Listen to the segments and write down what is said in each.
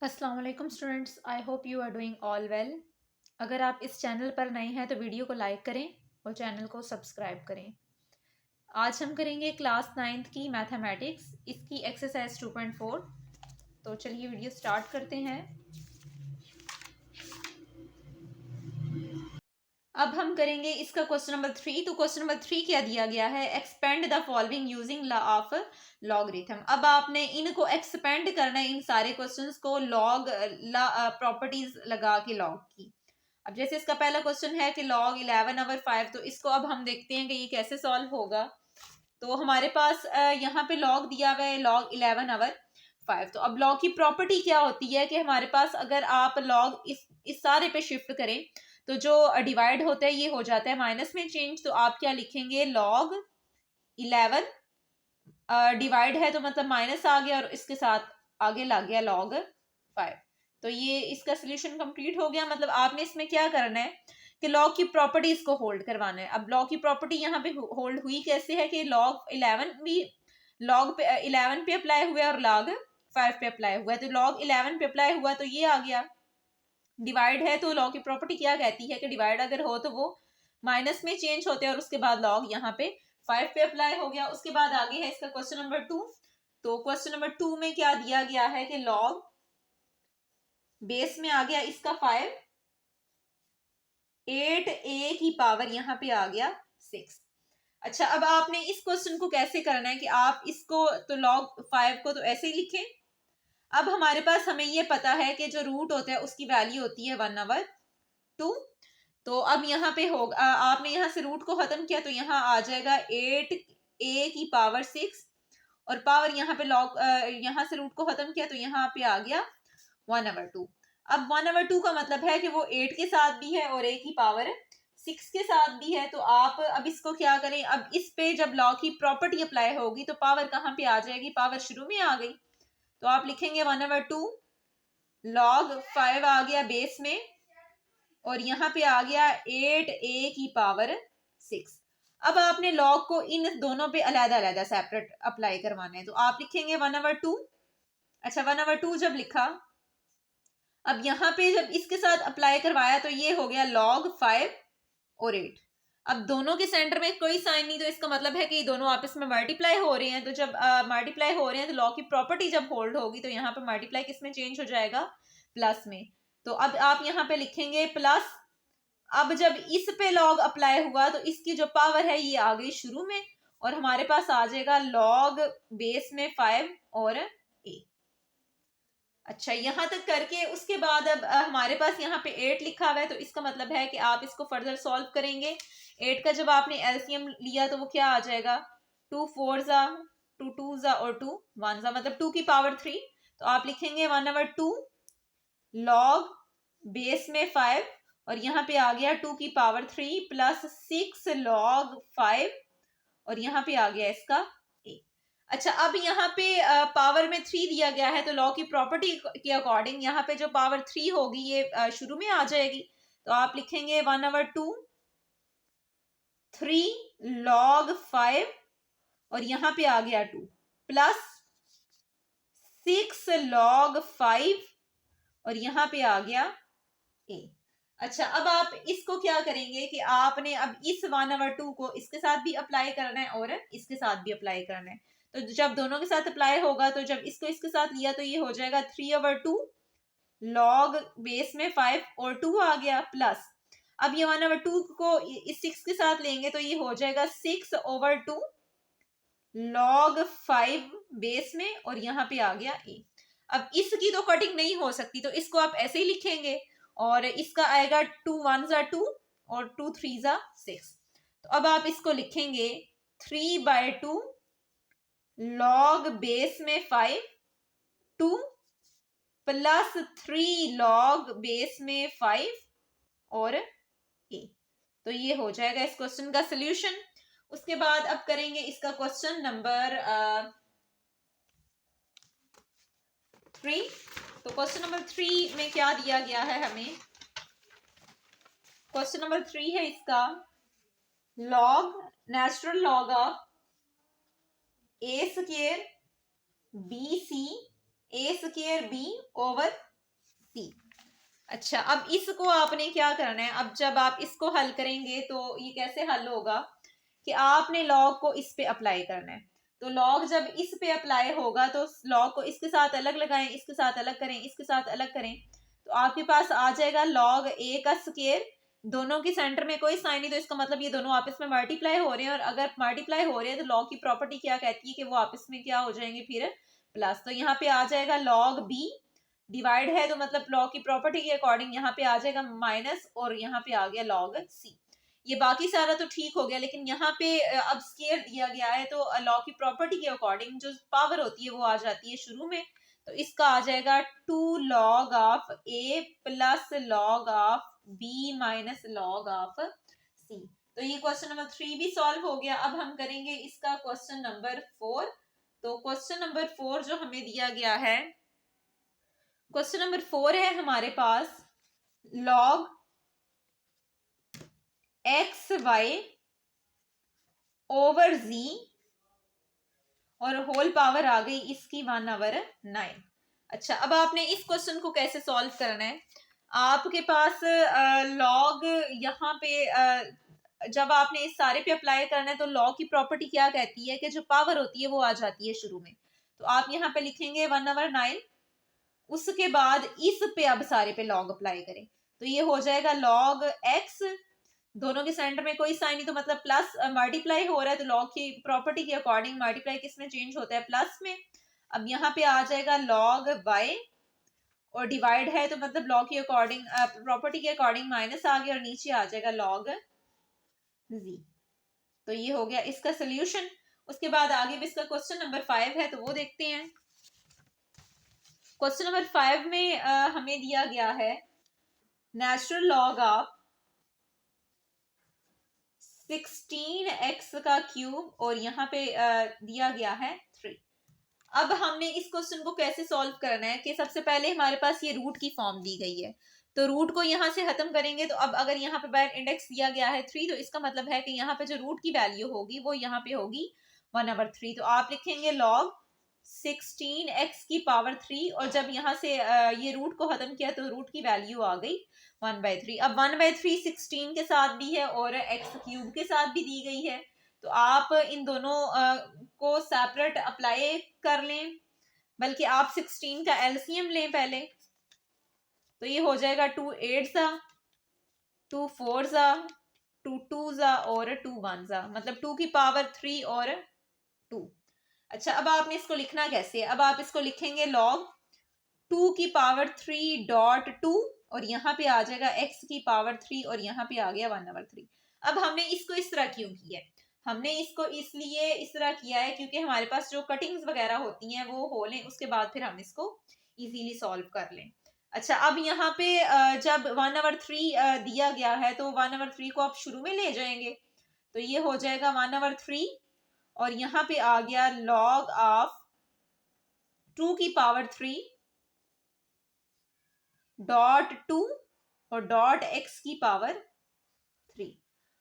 अस्सलाम वालेकुम students, I hope you are doing all well. अगर आप इस चैनल पर नए हैं तो वीडियो को लाइक करें और चैनल को सब्सक्राइब करें। आज हम करेंगे क्लास 9th की मैथमेटिक्स, इसकी एक्सरसाइज 2.4। तो चलिए वीडियो स्टार्ट करते हैं। अब हम करेंगे इसका क्वेश्चन नंबर 3। तो क्वेश्चन नंबर 3 क्या दिया गया है? Expand the following using law of logarithm. अब आपने इनको एक्सपेंड करना है, इन सारे क्वेश्चंस को लॉग प्रॉपर्टीज लगा के लॉग की। अब जैसे इसका पहला क्वेश्चन है कि log 11/5, तो इसको अब हम देखते हैं कि ये कैसे सॉल्व होगा। तो हमारे पास यहाँ पे log दिया हुआ है log 11/5। तो अब log की प्रॉपर्टी क्या होती है कि हमारे पास अगर आप log इस सारे पे शिफ्ट करें तो जो डिवाइड होता है ये हो जाता है माइनस में चेंज। तो आप क्या लिखेंगे? log 11 डिवाइड है तो मतलब माइनस आ गया और इसके साथ आगे लग गया log 5। तो ये इसका सोल्यूशन कंप्लीट हो गया। मतलब आपने इसमें क्या करना है कि लॉग की प्रॉपर्टीज को होल्ड करवाना है। अब लॉग की प्रॉपर्टी यहाँ पे होल्ड हुई कैसे है कि log 11 भी log पे 11 पे अप्लाई हुआ है और log 5 पे अप्लाई हुआ है। तो log 11 पे अप्लाई हुआ तो ये आ गया। डिवाइड है तो लॉग की प्रॉपर्टी क्या कहती है कि डिवाइड अगर हो तो वो माइनस में चेंज होते हैं और उसके बाद लॉग यहाँ पे 5 पे अप्लाई हो गया। उसके बाद आगे है इसका क्वेश्चन नंबर 2। तो क्वेश्चन नंबर 2 में क्या दिया गया है कि लॉग बेस में आ गया इसका 5, 8a की पावर यहाँ पे आ गया 6। अच्छा, अब आपने इस क्वेश्चन को कैसे करना है कि आप इसको तो log 5 को तो ऐसे ही लिखें। अब हमारे पास हमें ये पता है कि जो रूट होता है उसकी वैल्यू होती है 1/2। तो अब यहाँ पे होगा, आपने यहाँ से रूट को खत्म किया तो यहाँ आ जाएगा 8a की पावर 6 और पावर यहाँ पे लॉग यहाँ से रूट को खत्म किया तो यहाँ पे आ गया 1/2। अब 1/2 का मतलब है कि वो 8 के साथ भी है और a की पावर 6 के साथ भी है। तो आप अब इसको क्या करें? अब इस पे जब लॉग की प्रॉपर्टी अप्लाई होगी तो पावर कहाँ पे आ जाएगी? पावर शुरू में आ गई। तो आप लिखेंगे 1/2 log 5 आ गया बेस में और यहाँ पे आ गया 8a की पावर 6। अब आपने log को इन दोनों पे अलग अलग सेपरेट अप्लाई करवाना है। तो आप लिखेंगे 1/2। अच्छा, 1/2 जब लिखा, अब यहाँ पे जब इसके साथ अप्लाई करवाया तो ये हो गया log 5 और 8। अब दोनों के सेंटर में कोई साइन नहीं, तो इसका मतलब है कि दोनों आपस में मल्टीप्लाई हो रहे हैं। तो जब मल्टीप्लाई हो रहे हैं तो लॉ की प्रॉपर्टी जब होल्ड होगी तो यहाँ पे मल्टीप्लाई किस में चेंज हो जाएगा? प्लस में। तो अब आप यहाँ पे लिखेंगे प्लस। अब जब इस पे लॉग अप्लाई हुआ तो इसकी जो पावर है ये आ गई शुरू में और हमारे पास आ जाएगा लॉग बेस में 5 और a। अच्छा, यहां तक करके उसके बाद अब हमारे पास यहाँ पे 8 लिखा हुआ है तो इसका मतलब है कि आप इसको फर्दर सॉल्व करेंगे। 8 का जब आपने एलसीएम लिया तो वो क्या आ जाएगा? 2 4 जा, 2 2 जा और 2 1 जा, मतलब 2 की पावर 3। तो आप लिखेंगे 1/2 लॉग बेस में 5 और यहाँ पे आ गया 2 की पावर 3 प्लस 6 लॉग 5 और यहाँ पे आ गया इसका a। अच्छा, अब यहाँ पे पावर में 3 दिया गया है तो लॉ की प्रॉपर्टी के अकॉर्डिंग यहाँ पे जो पावर 3 होगी ये शुरू में आ जाएगी। तो आप लिखेंगे 1/2 3 log 5 और यहाँ पे आ गया 2 प्लस 6 log 5 और यहाँ पे आ गया a। अच्छा, अब आप इसको क्या करेंगे कि आपने अब इस 1/2 को इसके साथ भी अप्लाई करना है और इसके साथ भी अप्लाई करना है। तो जब दोनों के साथ अप्लाई होगा तो जब इसको इसके साथ लिया तो ये हो जाएगा 3/2 लॉग बेस में 5 और 2 आ गया प्लस। अब ये 1/2 को इस 6 के साथ लेंगे तो ये हो जाएगा 6/2 लॉग 5 बेस में और यहाँ पे आ गया a। अब इसकी तो कटिंग नहीं हो सकती तो इसको आप ऐसे ही लिखेंगे और इसका आएगा 2 1 जा 2 और 2 3 जा 6। तो अब आप इसको लिखेंगे 3/2 लॉग बेस में 5 2 प्लस 3 लॉग बेस में 5 और a। तो ये हो जाएगा इस क्वेश्चन का सोल्यूशन। उसके बाद अब करेंगे इसका क्वेश्चन नंबर 3। तो क्वेश्चन नंबर 3 में क्या दिया गया है हमें? क्वेश्चन नंबर 3 है इसका log natural log of a square b c a square b over C. अच्छा, अब इसको आपने क्या करना है, अब जब आप इसको हल करेंगे तो ये कैसे हल होगा कि आपने लॉग को इस पे अप्लाई करना है। तो लॉग जब इस पे अप्लाई होगा तो लॉग को इसके साथ अलग लगाएं, इसके साथ अलग करें, इसके साथ अलग करें, तो आपके पास आ जाएगा लॉग ए का स्क्वायर। दोनों की सेंटर में कोई साइन नहीं, तो इसका मतलब ये दोनों आपस में मल्टीप्लाई हो रहे हैं, और अगर मल्टीप्लाई हो रहे हैं तो लॉग की प्रॉपर्टी क्या कहती है कि वो आपस में क्या हो जाएंगे फिर प्लस। तो यहाँ पे आ जाएगा लॉग बी, डिवाइड है तो मतलब लॉग की प्रॉपर्टी के अकॉर्डिंग यहाँ पे आ जाएगा माइनस, और यहाँ पे आ गया लॉग सी। ये बाकी सारा तो ठीक हो गया, लेकिन यहाँ पे अब स्केयर दिया गया है तो लॉग की प्रॉपर्टी के अकॉर्डिंग जो पावर होती है वो आ जाती है शुरू में। तो इसका आ जाएगा 2 log of A plus log of B minus log of C. तो ये क्वेश्चन नंबर 3 भी सॉल्व हो गया। अब हम करेंगे इसका क्वेश्चन नंबर 4। तो क्वेश्चन नंबर 4 जो हमें दिया गया है, क्वेश्चन नंबर 4 है हमारे पास लॉग एक्स वाई ओवर जी और होल पावर आ गई इसकी 1/9। अच्छा, अब आपने इस क्वेश्चन को कैसे सॉल्व करना है, आपके पास लॉग यहाँ पे जब आपने इस सारे पे अप्लाई करना है तो लॉग की प्रॉपर्टी क्या कहती है कि जो पावर होती है वो आ जाती है शुरू में। तो आप यहाँ पे लिखेंगे 1/9, उसके बाद इस पे अब सारे पे लॉग अप्लाई करें, तो ये हो जाएगा लॉग एक्स, दोनों के सेंटर में कोई साइन नहीं तो मतलब प्लस मल्टीप्लाई हो रहा है, तो लॉग की प्रॉपर्टी के अकॉर्डिंग मल्टीप्लाई किस में चेंज होता है, प्लस में। अब यहाँ पे आ जाएगा लॉग वाई, और डिवाइड है तो मतलब लॉग के अकॉर्डिंग प्रॉपर्टी के अकॉर्डिंग माइनस आ गया, और नीचे आ जाएगा लॉग जी। तो ये हो गया इसका सोल्यूशन। उसके बाद आगे भी इसका क्वेश्चन नंबर 5 है, तो वो देखते हैं। क्वेश्चन नंबर 5 में हमें दिया गया है नेचुरल लॉग ऑफ 16x का क्यूब, और यहाँ पे दिया गया है 3। अब हमने इस क्वेश्चन को कैसे सॉल्व करना है कि सबसे पहले हमारे पास ये रूट की फॉर्म दी गई है, तो रूट को यहाँ से खत्म करेंगे। तो अब अगर यहाँ पे बाय इंडेक्स दिया गया है 3, तो इसका मतलब है कि यहाँ पे जो रूट की वैल्यू होगी वो यहाँ पे होगी 1/3। तो आप लिखेंगे लॉग 16x की पावर 3, और जब यहाँ से ये रूट को खत्म किया तो रूट की वैल्यू आ गई 1/3। अब 1/3 16 के साथ भी है और x क्यूब के साथ भी दी गई है, तो आप इन दोनों को सेपरेट अप्लाई कर लें, बल्कि आप 16 का एलसीएम लें पहले। तो ये हो जाएगा 2 8 2 4 2 2 और 2 1 मतलब 2 की पावर 3 और 2। अच्छा, अब आपने इसको लिखना कैसे है, अब आप इसको लिखेंगे लॉग 2 की पावर 3 डॉट 2, और यहाँ पे आ जाएगा x की पावर 3, और यहाँ पे आ गया 1/3। अब हमने इसको इस तरह क्यों किया है, हमने इसको इसलिए इस तरह किया है क्योंकि हमारे पास जो कटिंग्स वगैरह होती हैं वो हो लें, उसके बाद फिर हम इसको इजीली सॉल्व कर लें। अच्छा, अब यहाँ पे जब 1/3 दिया गया है तो 1/3 को आप शुरू में ले जाएंगे, तो ये हो जाएगा 1/3, और यहाँ पे आ गया लॉग ऑफ 2 की पावर 3 डॉट 2 और डॉट x की पावर 3।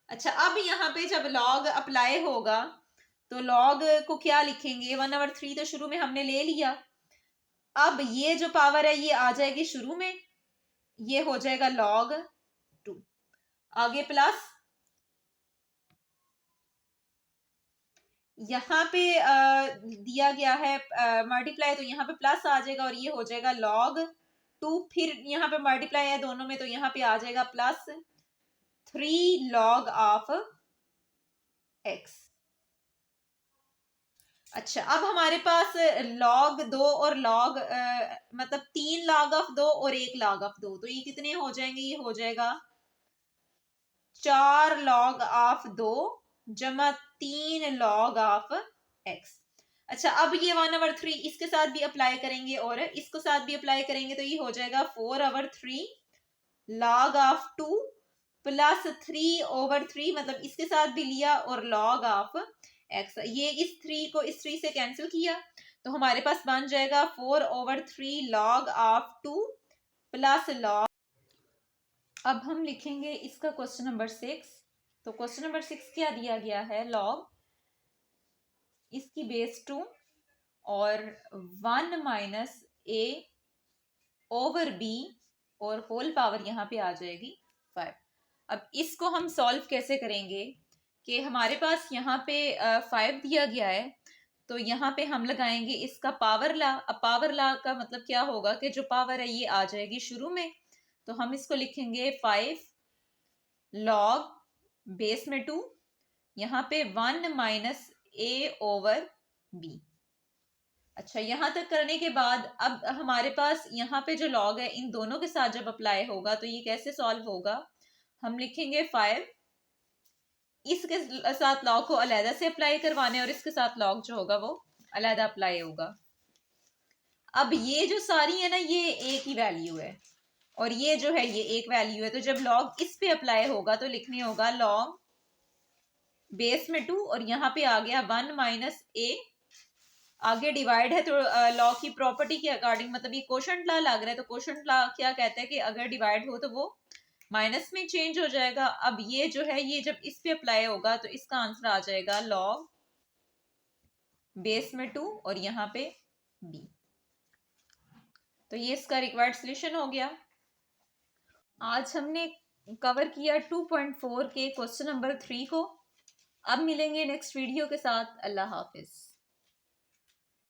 अच्छा, अब यहाँ पे जब लॉग अप्लाई होगा तो लॉग को क्या लिखेंगे, 1/3 तो शुरू में हमने ले लिया, अब ये जो पावर है ये आ जाएगी शुरू में, ये हो जाएगा लॉग 2, आगे प्लस, यहाँ पे दिया गया है मल्टीप्लाई, तो यहाँ पे प्लस आ जाएगा, और ये हो जाएगा लॉग 2, फिर यहाँ पे मल्टीप्लाई है दोनों में, तो यहाँ पे आ जाएगा प्लस 3 लॉग ऑफ x। अच्छा, अब हमारे पास लॉग 2 और लॉग मतलब 3 लॉग ऑफ 2 और 1 लॉग ऑफ 2, तो ये कितने हो जाएंगे, ये हो जाएगा 4 लॉग ऑफ 2 जमा 3 लॉग ऑफ x। अच्छा, अब ये 1/3 इसके साथ भी अप्लाई करेंगे और इसको साथ भी अप्लाई करेंगे, तो ये हो जाएगा 4/3 लॉग ऑफ 2 प्लस 3/3, मतलब इसके साथ भी लिया, और लॉग ऑफ x। ये इस 3 को इस 3 से कैंसिल किया, तो हमारे पास बन जाएगा 4/3 लॉग ऑफ 2 प्लस लॉग। अब हम लिखेंगे इसका क्वेश्चन नंबर 6। तो क्वेश्चन नंबर 6 क्या दिया गया है, लॉग इसकी बेस 2 और 1 - a ओवर b और होल पावर यहाँ पे आ जाएगी 5। अब इसको हम सॉल्व कैसे करेंगे कि हमारे पास यहाँ पे 5 दिया गया है, तो यहाँ पे हम लगाएंगे इसका पावर ला। अब पावर ला का मतलब क्या होगा कि जो पावर है ये आ जाएगी शुरू में, तो हम इसको लिखेंगे 5 लॉग बेस में 2, यहाँ पे 1 माइनस a ओवर b। अच्छा, यहां तक करने के बाद अब हमारे पास यहाँ पे जो लॉग है इन दोनों के साथ जब अप्लाई होगा तो ये कैसे सॉल्व होगा, हम लिखेंगे 5, इसके साथ लॉग को अलहदा से अप्लाई करवाने और इसके साथ लॉग जो होगा वो अलहदा अप्लाई होगा। अब ये जो सारी है ना ये एक ही वैल्यू है और ये जो है ये एक वैल्यू है, तो जब लॉग इस पे अप्लाई होगा तो लिखने होगा लॉग बेस में 2 और यहाँ पे आ गया 1 माइनस a, आगे डिवाइड है तो लॉ की प्रॉपर्टी के अकॉर्डिंग, मतलब ये कोशंट लॉ लग रहा है तो कोशंट लॉ क्या कहता है कि अगर डिवाइड हो तो वो माइनस में चेंज हो जाएगा। अब ये जो है ये जब इस पे अप्लाई होगा तो इसका आंसर आ जाएगा लॉग बेस में 2 और यहाँ पे b। तो ये इसका रिक्वायर्ड सॉल्यूशन हो गया। आज हमने कवर किया 2.4 के क्वेश्चन नंबर 3 को। अब मिलेंगे नेक्स्ट वीडियो के साथ। अल्लाह हाफिज।